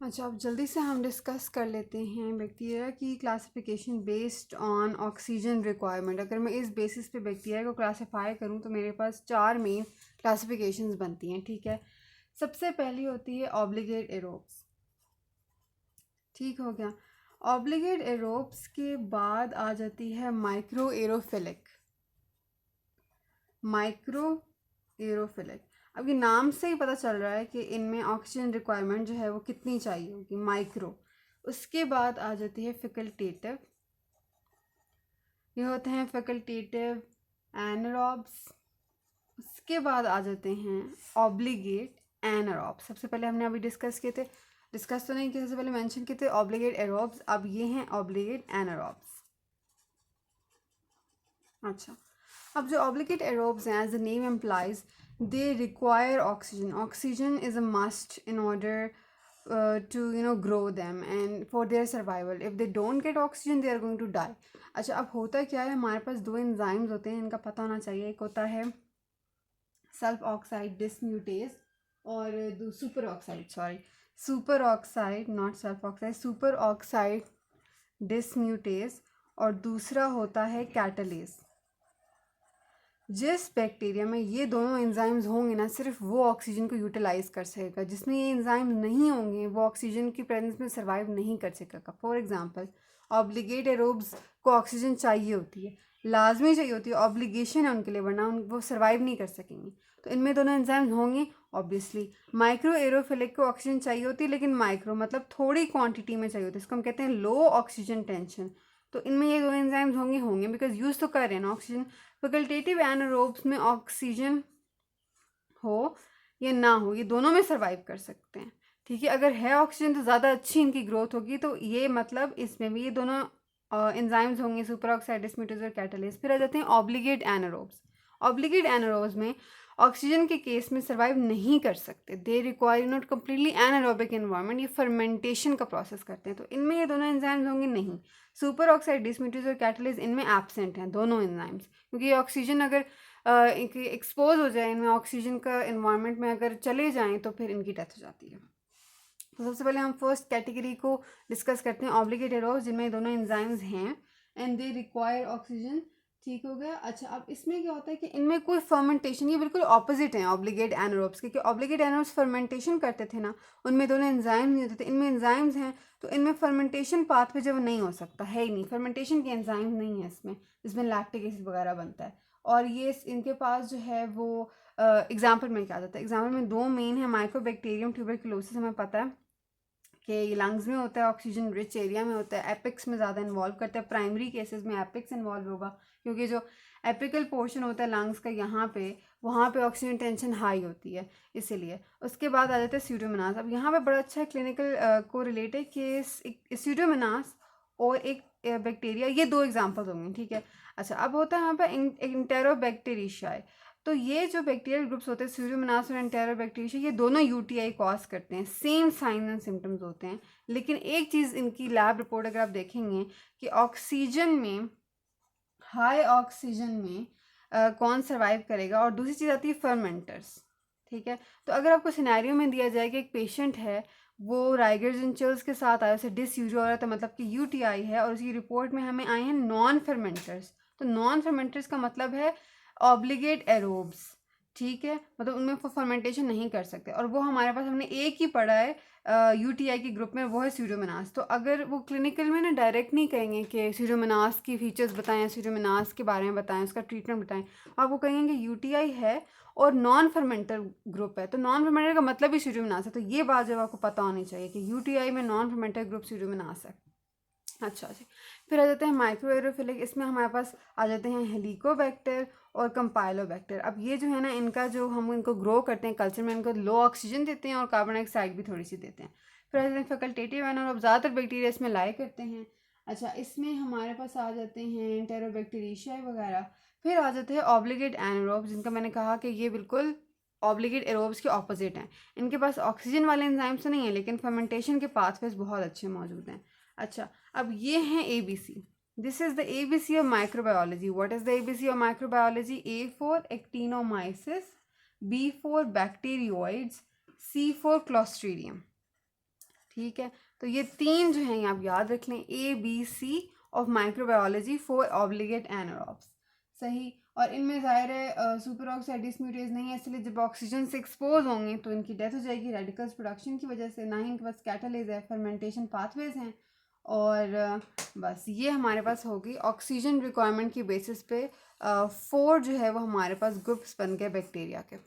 अच्छा, अब जल्दी से हम डिस्कस कर लेते हैं बैक्टीरिया की classification based on oxygen requirement. अगर मैं इस बेसिस पे बैक्टीरिया को क्लासीफाई करूँ तो मेरे पास 4 मेन क्लासिफिकेशंस बनती हैं, ठीक है। सबसे पहली होती है ऑब्लिगेट एरोब्स, ठीक हो गया। ऑब्लिगेट एरोब्स के बाद आ जाती है माइक्रो एरोफिलिक। माइक्रो एरोफिलिक, अब ये नाम से ही पता चल रहा है कि इनमें ऑक्सीजन रिक्वायरमेंट जो है वो कितनी चाहिए होगी, माइक्रो। उसके बाद आ जाती है फैकल्टेटिव, ये होते हैं फैकल्टेटिव एनारोब्स। उसके बाद आ जाते हैं ऑब्लिगेट एनारोब्स। सबसे पहले हमने अभी डिस्कस किए थे, डिस्कस तो नहीं किए, सबसे पहले मेंशन किए थे ऑब्लिगेट एरोब्स, अब ये हैं ऑब्लिगेट एनारोब्स। अच्छा, अब जो ऑब्लिगेट एरोब्स हैं, as the name implies, they require oxygen. Oxygen is a must in order to grow them and for their survival. If they don't get oxygen they are going to die. अच्छा, अब होता क्या है, हमारे पास दो enzymes होते हैं, इनका पता होना चाहिए। एक होता है सल्फ ऑक्साइड डिसम्यूटेज और super oxide, sorry super oxide, not sulph oxide, super oxide dismutase, और दूसरा होता है कैटलेज। जिस बैक्टीरिया में ये दोनों एंजाइम्स होंगे ना, सिर्फ वो ऑक्सीजन को यूटिलाइज कर सकेगा। जिसमें ये एंजाइम नहीं होंगे वो ऑक्सीजन की प्रेजेंस में सर्वाइव नहीं कर सकेगा। फॉर एग्जांपल, ऑब्लिगेट एरोब्स को ऑक्सीजन चाहिए होती है, लाजमी चाहिए होती है, ऑब्लिगेशन है उनके लिए, वरना वो सर्वाइव नहीं कर सकेंगे। तो इनमें दोनों एंजाइम्स होंगे ऑब्वियसली। माइक्रो एरोफिलिक को ऑक्सीजन चाहिए होती है, लेकिन माइक्रो मतलब थोड़ी क्वांटिटी में चाहिए होती है, इसको हम कहते हैं लो ऑक्सीजन टेंशन। तो इनमें ये दोनों एंजाइम्स होंगे होंगे बिकॉज यूज़ तो कर रहे हैं ना ऑक्सीजन। फैकल्टेटिव एनारोब्स में ऑक्सीजन हो या ना हो, ये दोनों में सर्वाइव कर सकते हैं, ठीक है। अगर है ऑक्सीजन तो ज़्यादा अच्छी इनकी ग्रोथ होगी, तो ये मतलब इसमें भी ये दोनों एंजाइम्स होंगे, सुपर ऑक्साइड डिसम्यूटेज और कैटलेज। फिर आ जाते हैं ऑब्लिगेट एनारोब्स। ऑब्लिगेट एनारोब्स में ऑक्सीजन के केस में सर्वाइव नहीं कर सकते, they require not completely anaerobic environment, ये फर्मेंटेशन का प्रोसेस करते हैं। तो इनमें ये दोनों एंजाइम्स होंगे नहीं। सुपर ऑक्साइड डिसम्यूटेज और कैटलेज इनमें एब्सेंट हैं दोनों एंजाइम्स, क्योंकि ऑक्सीजन अगर एक्सपोज हो जाए इनमें, ऑक्सीजन का इन्वायरमेंट में अगर चले जाएं तो फिर इनकी डेथ हो जाती है। तो सबसे पहले हम फर्स्ट कैटेगरी को डिस्कस करते हैं, ऑब्लिगेट एरोब्स, जिनमें दोनों एंजाइम्स हैं एंड दे रिक्वायर ऑक्सीजन, ठीक हो गया। अच्छा, अब इसमें क्या होता है कि इनमें कोई फर्मेंटेशन, ये बिल्कुल ऑपोजिट है ऑब्लिगेट एनारोब्स के, क्योंकि ऑब्लिगेट एनारोब्स फर्मेंटेशन करते थे ना, उनमें दोनों एंजाइम नहीं होते थे, इनमें एंजाइम्स हैं। तो इनमें फर्मेंटेशन पाथवे जब नहीं हो सकता है ही नहीं, फर्मेंटेशन के एंजाइम नहीं है इसमें, जिसमें लैक्टिक एसिड वगैरह बनता है। और ये इनके पास जो है वो एग्जाम्पल में क्या जाता है, एग्जाम्पल में दो मेन है, माइकोबैक्टीरियम ट्यूबरकुलोसिस, हमें पता है कि ये लंग्स में होता है, ऑक्सीजन रिच एरिया में होता है, एपिक्स में ज़्यादा इन्वॉल्व करता है। प्राइमरी केसेस में एपिक्स इन्वॉल्व होगा, क्योंकि जो एपिकल पोर्शन होता है लंग्स का यहाँ पे, वहाँ पे ऑक्सीजन टेंशन हाई होती है, इसीलिए। उसके बाद आ जाता है स्यूडोमोनास। अब यहाँ पे बड़ा अच्छा क्लिनिकल को रिलेट है कि स्यूडोमोनास और एक बैक्टीरिया, ये दो एग्जाम्पल्स होंगे, ठीक है। अच्छा, अब होता है यहाँ पे इंटेरोबैक्टीरियाई। तो ये जो बैक्टीरियल ग्रुप्स होते हैं, स्यूडोमोनास और एंटेरोबैक्टीरिया, ये दोनों यूटीआई कॉज करते हैं, सेम साइन एंड सिम्टम्स होते हैं। लेकिन एक चीज़ इनकी लैब रिपोर्ट अगर आप देखेंगे कि ऑक्सीजन में, हाई ऑक्सीजन में कौन सर्वाइव करेगा, और दूसरी चीज़ आती है फर्मेंटर्स, ठीक है। तो अगर आपको सिनेरियो में दिया जाए कि एक पेशेंट है, वो राइगर्स एंड चिल्स के साथ आया, उसे डिसयूज हो रहा था, मतलब कि यूटीआई है, और उसकी रिपोर्ट में हमें आए हैं नॉन फर्मेंटर्स। तो नॉन फर्मेंटर्स का मतलब है ऑब्लिगेट एरोब्स, ठीक है, मतलब उनमें फर्मेंटेशन नहीं कर सकते, और वो हमारे पास हमने एक ही पढ़ा है यूटीआई के ग्रुप में, वो है स्यूडोमोनास। तो अगर वो क्लिनिकल में ना डायरेक्ट नहीं कहेंगे कि स्यूडोमोनास की फीचर्स बताएं, स्यूडोमोनास के बारे में बताएं, उसका ट्रीटमेंट बताएं, और वो कहेंगे कि यूटीआई है और नॉन फर्मेंटर ग्रुप है, तो नॉन फर्मेंटर का मतलब ही स्यूडोमोनास है। तो ये बात जब आपको पता होनी चाहिए कि यूटीआई में नॉन फर्मेंटर ग्रुप स्यूडोमोनास है। अच्छा जी, फिर आ जाते हैं माइक्रो एरोफिलिक। इसमें हमारे पास आ जाते हैं हेलिकोबैक्टर और कंपाइलोबैक्टर। अब ये जो है ना, इनका जो हम इनको ग्रो करते हैं कल्चर में, इनको लो ऑक्सीजन देते हैं और कार्बन डाइऑक्साइड भी थोड़ी सी देते हैं। फिर आ जाते हैं फैकल्टेटिव एनारोब, ज़्यादातर बैक्टीरिया इसमें लाए करते हैं। अच्छा, इसमें हमारे पास आ जाते हैं एंटेरोबैक्टीरियाई वगैरह। फिर आ जाते हैं ऑब्लिगेट एनारोब, जिनका मैंने कहा कि ये बिल्कुल ऑब्लिगेट एरोब्स के ऑपोजिट हैं। इनके पास ऑक्सीजन वाले एंजाइम्स तो नहीं है, लेकिन फर्मेंटेशन के पाथवेज बहुत अच्छे मौजूद हैं। अच्छा, अब ये हैं A B C, this is the A B C of microbiology. What is the A B C of microbiology? A for actinomyces, B for bacteroides, C for clostridium, ठीक है, तो ये 3 जो हैं आप याद रख लें, ABC of microbiology for obligate anaerobes. सही। और इनमें ज़ाहिर है सुपर ऑक्साइड डिस्म्यूटेज नहीं है, इसलिए जब ऑक्सीजन से एक्सपोज होंगे तो इनकी डेथ हो जाएगी रेडिकल्स प्रोडक्शन की वजह से, ना ही इनके पास कैटालिज है, फर्मेंटेशन पाथवेज हैं। और बस ये हमारे पास होगी ऑक्सीजन रिक्वायरमेंट की बेसिस पे 4 जो है वो हमारे पास ग्रुप्स बन गए बैक्टीरिया के।